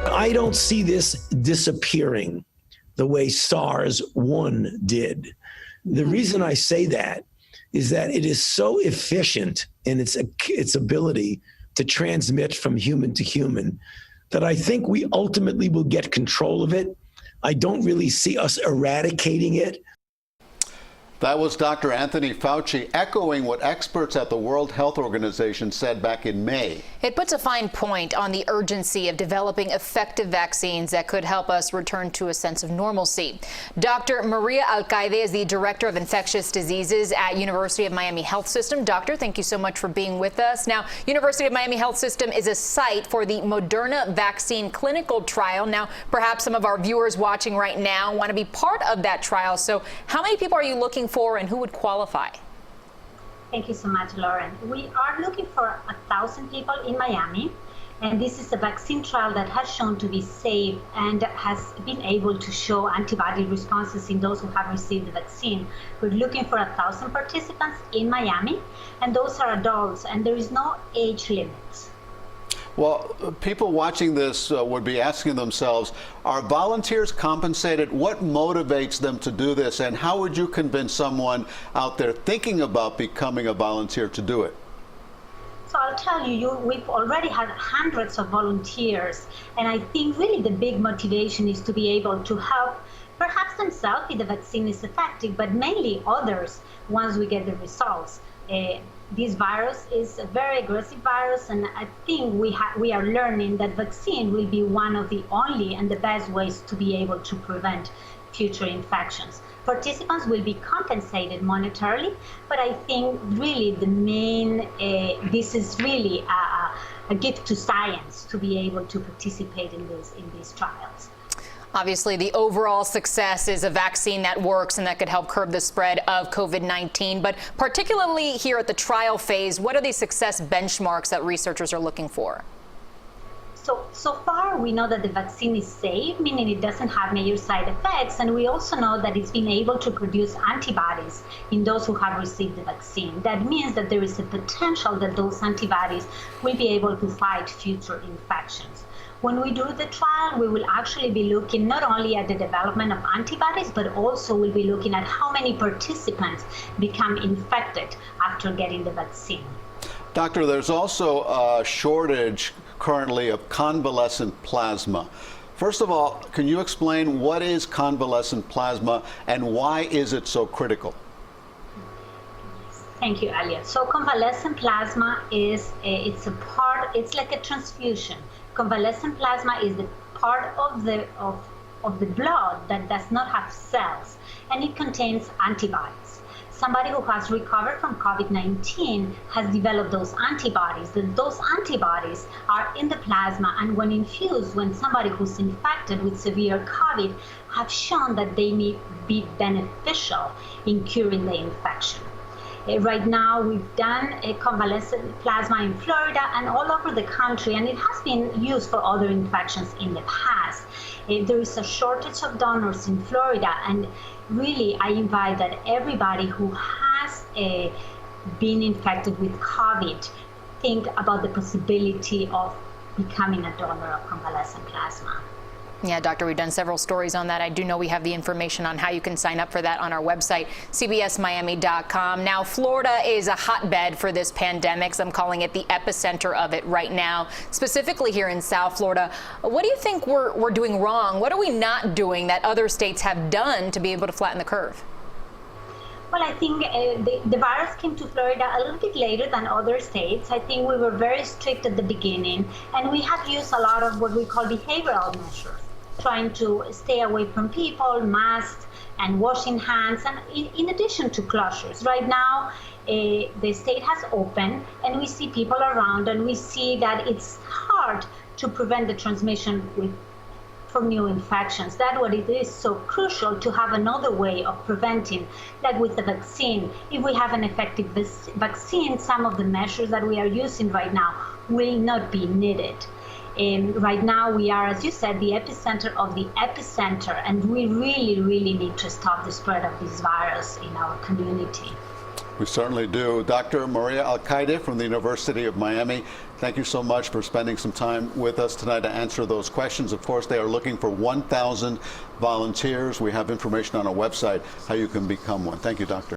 I don't see this disappearing the way SARS-1 did. The reason I say that is that it is so efficient in its ability to transmit from human to human that I think we ultimately will get control of it. I don't really see us eradicating it. That was Dr. Anthony Fauci echoing what experts at the World Health Organization said back in May. It puts a fine point on the urgency of developing effective vaccines that could help us return to a sense of normalcy. Dr. Maria Alcaide is the Director of Infectious Diseases at University of Miami Health System. Doctor, thank you so much for being with us. Now, University of Miami Health System is a site for the Moderna vaccine clinical trial. Now, perhaps some of our viewers watching right now want to be part of that trial. So how many people are you looking for and who would qualify? Thank you so much, Lauren. We are looking for 1,000 people in Miami, and this is a vaccine trial that has shown to be safe and has been able to show antibody responses in those who have received the vaccine. We're looking for 1,000 participants in Miami, and those are adults, and there is no age limit. Well, people watching this would be asking themselves, are volunteers compensated? What motivates them to do this? And how would you convince someone out there thinking about becoming a volunteer to do it? So I'll tell you, we've already had hundreds of volunteers. And I think really the big motivation is to be able to help perhaps themselves if the vaccine is effective, but mainly others once we get the results. This virus is a very aggressive virus, and I think we are learning that vaccine will be one of the only and the best ways to be able to prevent future infections. Participants will be compensated monetarily, but I think really the main, this is really a gift to science to be able to participate in these trials. Obviously, the overall success is a vaccine that works and that could help curb the spread of COVID-19. But particularly here at the trial phase, what are the success benchmarks that researchers are looking for? So far, we know that the vaccine is safe, meaning it doesn't have major side effects. And we also know that it's been able to produce antibodies in those who have received the vaccine. That means that there is a potential that those antibodies will be able to fight future infections. When we do the trial, we will actually be looking not only at the development of antibodies, but also we'll be looking at how many participants become infected after getting the vaccine. Doctor, there's also a shortage currently of convalescent plasma. First of all, can you explain what is convalescent plasma and why is it so critical? Thank you, Elliot. So convalescent plasma is, it's like a transfusion. Convalescent plasma is the part of the blood that does not have cells, and it contains antibodies. Somebody who has recovered from COVID-19 has developed those antibodies. Those antibodies are in the plasma, and when infused, when somebody who's infected with severe COVID have shown that they may be beneficial in curing the infection. Right now, we've done a convalescent plasma in Florida and all over the country, and it has been used for other infections in the past. There is a shortage of donors in Florida, and really, I invite that everybody who has been infected with COVID think about the possibility of becoming a donor of convalescent plasma. Yeah, Doctor, we've done several stories on that. I do know we have the information on how you can sign up for that on our website, cbsmiami.com. Now, Florida is a hotbed for this pandemic, so I'm calling it the epicenter of it right now, specifically here in South Florida. What do you think we're doing wrong? What are we not doing that other states have done to be able to flatten the curve? Well, I think the virus came to Florida a little bit later than other states. I think we were very strict at the beginning, and we have used a lot of what we call behavioral measures, trying to stay away from people, masks, and washing hands, and in addition to closures. Right now, the state has opened, and we see people around, and we see that it's hard to prevent the transmission from new infections. That's what it is so crucial to have another way of preventing, like with the vaccine. If we have an effective vaccine, some of the measures that we are using right now will not be needed. Right now, we are, as you said, the epicenter of the epicenter, and we really, really need to stop the spread of this virus in our community. We certainly do. Dr. Maria Alcaide from the University of Miami, thank you so much for spending some time with us tonight to answer those questions. Of course, they are looking for 1,000 volunteers. We have information on our website how you can become one. Thank you, Doctor.